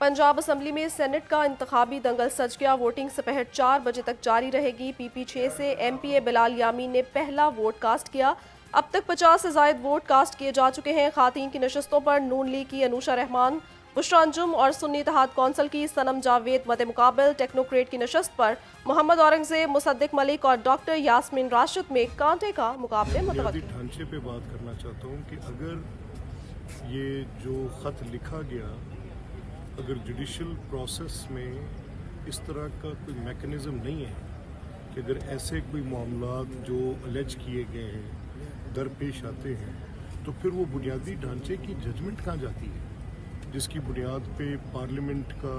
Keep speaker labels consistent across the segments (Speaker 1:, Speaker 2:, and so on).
Speaker 1: Punjab assembly में senate का इंतखाबी दंगल सज गया। वोटिंग सपहर 4 बजे तक जारी रहेगी। PP6 से MPA बिलाल यामी ने पहला वोट कास्ट किया। अब तक 50 से ज़ायद वोट कास्ट किए जा चुके हैं। खातीन की नशस्तों पर नून लीग की अनूशा रहमान, बुशरा अंजुम और सुन्नी इत्तेहाद कौंसिल की सनम जावेद मद मुकाबल। टेक्नोक्रेट की नशस्त पर मोहम्मद औरंगजेब, मुसद्दिक मलिक और डॉक्टर यास्मीन राशिद में कांटे का मुकाबले मुतवक्किल।
Speaker 2: ढांचे पे बात करना चाहता हूँ कि अगर ये जो ख़त लिखा गया, अगर जुडिशल प्रोसेस में इस तरह का कोई मैकेनिज़्म नहीं है कि अगर ऐसे कोई मामलात जो अलेज किए गए हैं दरपेश आते हैं तो फिर वो बुनियादी ढांचे की जजमेंट कहाँ जाती है, जिसकी बुनियाद पे पार्लियामेंट का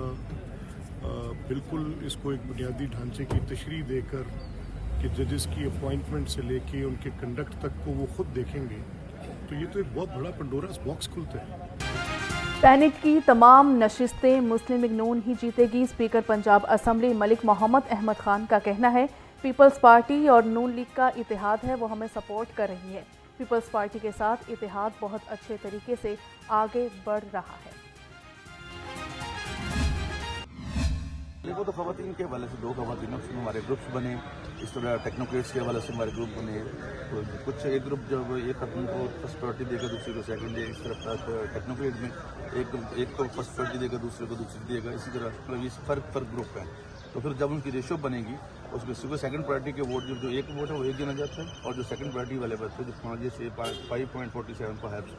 Speaker 2: बिल्कुल इसको एक बुनियादी ढांचे की तशरीह देकर कि जजेस की अपॉइंटमेंट से लेके उनके कंडक्ट तक को वो खुद देखेंगे, तो ये तो एक बहुत बड़ा पंडोरास बॉक्स खुलता है।
Speaker 3: सेनेट की तमाम नशिस्तें मुस्लिम लीग नून ही जीतेगी। स्पीकर पंजाब असम्बली मलिक मोहम्मद अहमद खान का कहना है पीपल्स पार्टी और नून लीग का इत्तेहाद है, वो हमें सपोर्ट कर रही है। पीपल्स पार्टी के साथ इत्तेहाद बहुत अच्छे तरीके से आगे बढ़ रहा है।
Speaker 4: वो तो खवातीन के हवाले से 2 खवातीनों से हमारे ग्रुप्स बने, इस तरह टेक्नोक्रेट्स के हवाले से हमारे ग्रुप बने। तो कुछ एक ग्रुप जब एक आदमी को फर्स्ट प्रायोरिटी देगा, दूसरे को सेकंड देगा, इस तरह टेक्नोक्रेट में एक को फर्स्ट प्रायोरिटी देगा, दूसरे को दूसरी देगा, इसी तरह मतलब ये फर्क ग्रुप है। तो फिर जब उनकी रेशो बनेगी उसमें सुबह सेकंड प्रायोरिटी के वोट जो एक वोट है वो एक गिना जाता है, और जो सेकंड प्रायोरिटी वाले बच्चे जो 5.47 परहैप्स।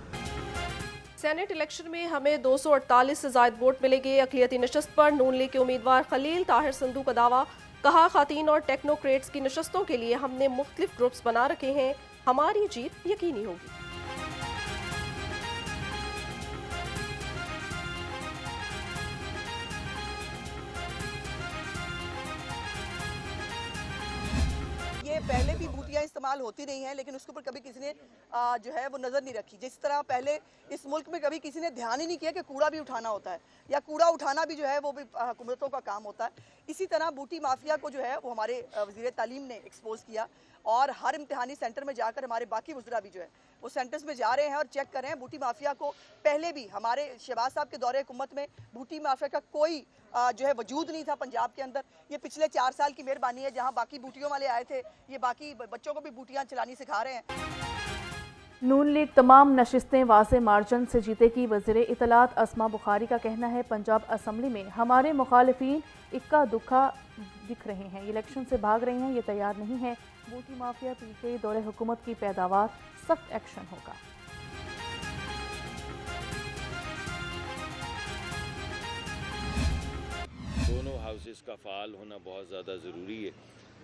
Speaker 1: सेनेट इलेक्शन में हमें 248 से ज़ायद वोट मिलेंगे। अक़लियती नशस्त पर नून लीग के उम्मीदवार खलील ताहिर संधू का दावा। कहा खातीन और टेक्नोक्रेट्स की नशस्तों के लिए हमने मुख्तलिफ ग्रुप्स बना रखे हैं, हमारी जीत यकीनी होगी।
Speaker 5: ये पहले भी बूटियाँ इस्तेमाल होती रही हैं, लेकिन उसके ऊपर कभी किसी ने जो है वो नज़र नहीं रखी। जिस तरह पहले इस मुल्क में कभी किसी ने ध्यान ही नहीं किया कि कूड़ा भी उठाना होता है, या कूड़ा उठाना भी जो है वो भी हुकूमतों का काम होता है। इसी तरह बूटी माफिया को जो है वो हमारे वज़ीर तालीम ने एक्सपोज किया, और हर इम्तिहानी सेंटर में जाकर हमारे बाकी वज़रा भी जो है वो सेंटर्स में जा रहे हैं और चेक कर रहे हैं बूटी माफिया को। पहले भी हमारे शहबाज साहब के दौरे हुकूमत में बूटी माफिया का कोई जो है वजूद नहीं था पंजाब के अंदर। ये पिछले 4 साल की मेहरबानी है, जहाँ बाकी बूटियों वाले आए थे, ये बाकी बच्चों को भी बूटियाँ चलानी सिखा रहे हैं।
Speaker 3: नून लीग तमाम नशिस्तें वाज़े मार्जिन से जीतेगी। वज़ीर इत्तलात अस्मा बुखारी का कहना है पंजाब असम्बली में हमारे मुखालिफिन इक्का दुक्का दिख रहे हैं, इलेक्शन से भाग रहे हैं, ये तैयार नहीं है। बूटी माफिया पीछे दौरे हुकूमत की पैदावार, सख्त एक्शन होगा।
Speaker 6: दोनों हाउसेस का फ़ाल होना बहुत ज़्यादा ज़रूरी है।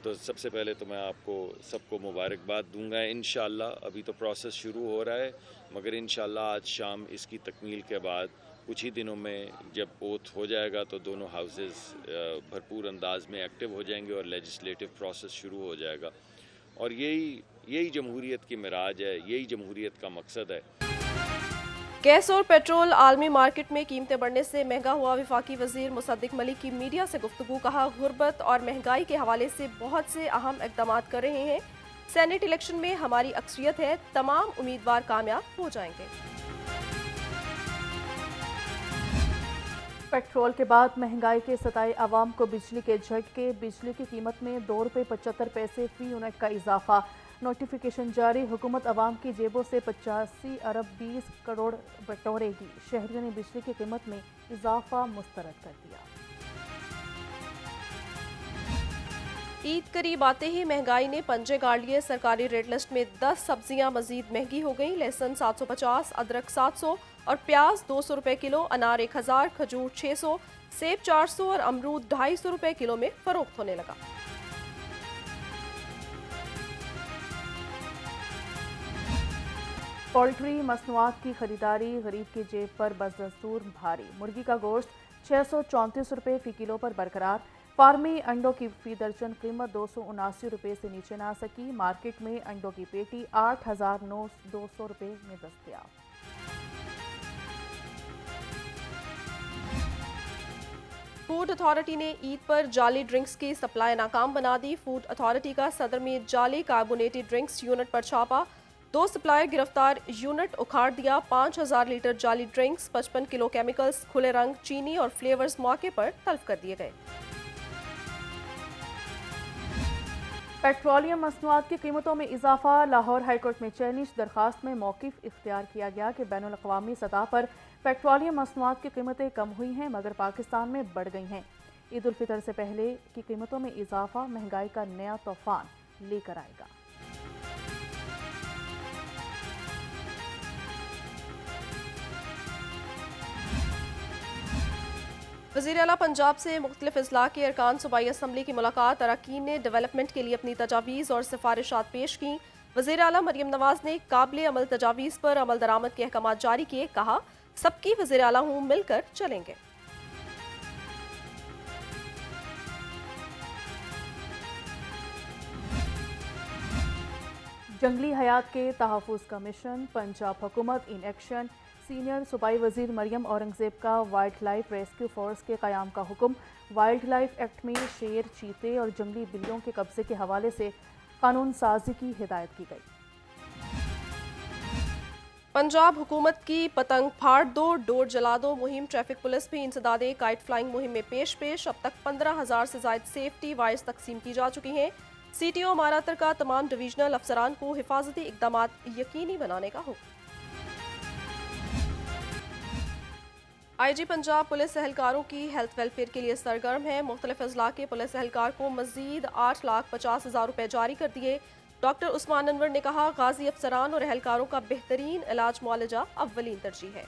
Speaker 6: तो सबसे पहले तो मैं आपको सबको मुबारकबाद दूंगा। इंशाअल्लाह अभी तो प्रोसेस शुरू हो रहा है, मगर इंशाअल्लाह आज शाम इसकी तकमील के बाद कुछ ही दिनों में जब ओथ हो जाएगा तो दोनों हाउसेस भरपूर अंदाज में एक्टिव हो जाएंगे और लेजिस्लेटिव प्रोसेस शुरू हो जाएगा। और यही जमहूरियत की मिराज है, यही जमहूरियत का मकसद है।
Speaker 1: गैस और पेट्रोल आलमी मार्केट में कीमतें बढ़ने से महंगा हुआ। वफाकी वजीर मुसद्दिक मलिक की मीडिया से गुफ्तगू। कहा गुर्बत और महंगाई के हवाले से बहुत से अहम इक़दाम कर रहे हैं। सेनेट इलेक्शन में हमारी अक्सरियत है, तमाम उम्मीदवार कामयाब हो जाएंगे।
Speaker 3: पेट्रोल के बाद महंगाई के सताए अवाम को बिजली के झटके। बिजली की कीमत में ₹2.75 फी यूनिट का इजाफा। नोटिफिकेशन जारी। हुकूमत अवाम की जेबों से 85 अरब 20 करोड़ बटोरेगी। शहरियों ने बिजली की कीमत में इजाफा मुस्तरद कर दिया।
Speaker 1: ईद करीब आते ही महंगाई ने पंजे गाड़ लिए। सरकारी रेट लिस्ट में 10 सब्जियां मजीद महंगी हो गई। लहसुन 750, अदरक 700 और प्याज 200 रुपए किलो। अनार 1000, खजूर 600, सेब 400 और अमरूद 250 रुपए किलो में फरोख्त होने लगा।
Speaker 3: पोल्ट्री मसनूआत की खरीदारी गरीब की जेब पर बदस्तूर भारी। मुर्गी का गोश्त 634 रुपये फ़ी किलो पर बरकरार। फार्मी अंडों की फ़ी दर्जन कीमत 279 रुपये से नीचे ना सकी। मार्केट में अंडों की पेटी 8,200 रुपये में दस्तयाब।
Speaker 1: फूड अथॉरिटी ने ईद पर जाली ड्रिंक्स की सप्लाई नाकाम बना दी। फूड अथॉरिटी का सदर में जाली कार्बोनेटेड ड्रिंक्स यूनिट पर छापा। 2 सप्लायर गिरफ्तार, यूनिट उखाड़ दिया, 5000 लीटर जाली ड्रिंक्स, 55 किलो केमिकल्स, खुले रंग, चीनी और फ्लेवर्स मौके पर तल्फ कर दिए गए।
Speaker 3: पेट्रोलियम मसनूआत की कीमतों में इजाफा, लाहौर हाईकोर्ट में चैलेंज, दरखास्त में मौक़िफ़ इख्तियार किया गया कि बैनुल-अक़वामी सतह पर पेट्रोलियम मसनूआत की कीमतें कम हुई हैं मगर पाकिस्तान में बढ़ गई हैं। ईद उल फितर से पहले की कीमतों में इजाफा महंगाई का नया तूफान लेकर आएगा।
Speaker 1: वज़ीर आला पंजाब से मुख्तलिफ अज़ला के अरकान सूबाई असम्बली की मुलाकात, अरकान ने डेवलपमेंट के लिए अपनी तजावीज़ और सिफारिशात पेश की। वज़ीर आला मरियम नवाज़ ने काबिल अमल तजावीज़ पर अमल दरामद के अहकामात जारी किए, कहा सबकी वज़ीर आला हूँ, मिलकर चलेंगे।
Speaker 3: जंगली हयात के तहफ़्फ़ुज़ का मिशन, पंजाब हुकूमत इन एक्शन, सीनियर सूबाई वज़ीर मरियम औरंगज़ेब का वाइल्ड लाइफ रेस्क्यू फोर्स के क़याम का हुक्म। वाइल्ड लाइफ एक्ट में शेर, चीते और जंगली बिल्लियों के कब्ज़े के हवाले से कानून साजी की हिदायत की गई।
Speaker 1: पंजाब हुकूमत की पतंग फाड़ दो, डोर जला दो मुहिम, ट्रैफिक पुलिस भी इंसदादे काइट फ्लाइंग मुहिम में पेश। अब तक 15,000 से ज़ायद सेफ्टी वाइज तकसीम की जा चुकी हैं। CTO मारातर का तमाम डिवीजनल अफसरान को हिफाजती इक़दामात यकीनी बनाने का हुक्म। IG पंजाब पुलिस एहलकारों की हेल्थ वेलफेयर के लिए सरगर्म है। मुख्तलिफ अज़ला के पुलिस एहलकार को मज़ीद 8,50,000 रुपये जारी कर दिए। डॉक्टर उस्मान अनवर ने कहा गाजी अफसरान और एहलकारों का बेहतरीन इलाज मुआलजा अव्वलीन तरजीह है।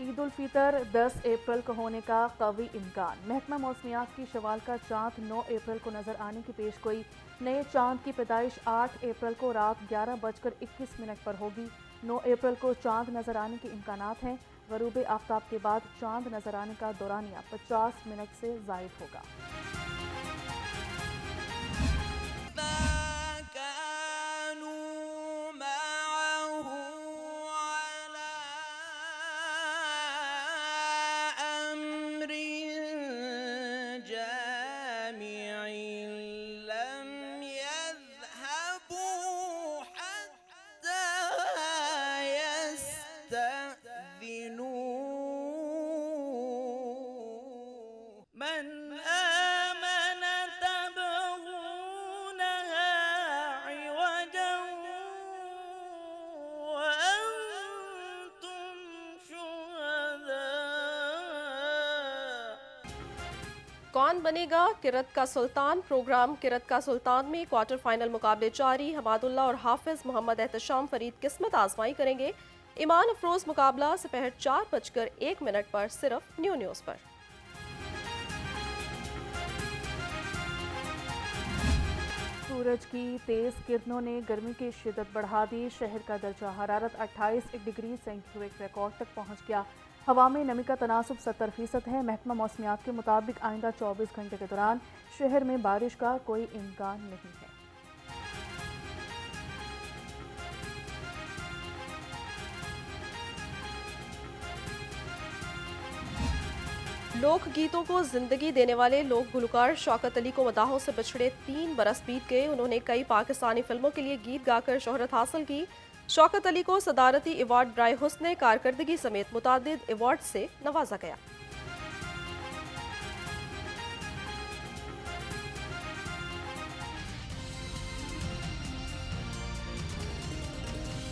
Speaker 3: ईद उल फितर 10 अप्रैल को होने का कवी इम्कान। महकमा मौसमियात की शवाल का चाँद 9 अप्रैल को नजर आने की पेशगोई। नए चाँद की पैदाइश 8 अप्रैल को रात 11:21 पर होगी। 9 अप्रैल को चाँद नजर आने के इम्कानात हैं। गरूब आफ्ताब के बाद चाँद नजर आने का दौरानिया 50 मिनट से ज़ायद होगा।
Speaker 1: कौन बनेगा किरत का सुल्तान? प्रोग्राम किरत का सुल्तान में क्वार्टर फाइनल मुकाबले जारी। हमादुल्ला और हाफिज मोहम्मद एहतशाम फरीद किस्मत आजमाई करेंगे। ईमान अफरोज मुकाबला दोपहर 4:01 पर सिर्फ न्यूज़ पर।
Speaker 3: सूरज की तेज़ किरणों ने गर्मी की शिद्दत बढ़ा दी। शहर का दर्जा हरारत 28 डिग्री सेंटीग्रेड रिकॉर्ड तक पहुंच गया। हवा में नमी का तनासुब 70% है। महकमा मौसमियात के मुताबिक आइंदा 24 घंटे के दौरान शहर में बारिश का कोई इम्कान नहीं है।
Speaker 1: लोक गीतों को जिंदगी देने वाले लोक गुलकार शौकत अली को मदाहों से बिछड़े 3 बरस बीत गए। उन्होंने कई पाकिस्तानी फिल्मों के लिए गीत गाकर शोहरत हासिल की। शौकत अली को सदारती अवार्ड बराए हुस्न कारकर्दगी समेत मुतादिद अवार्ड से नवाजा गया।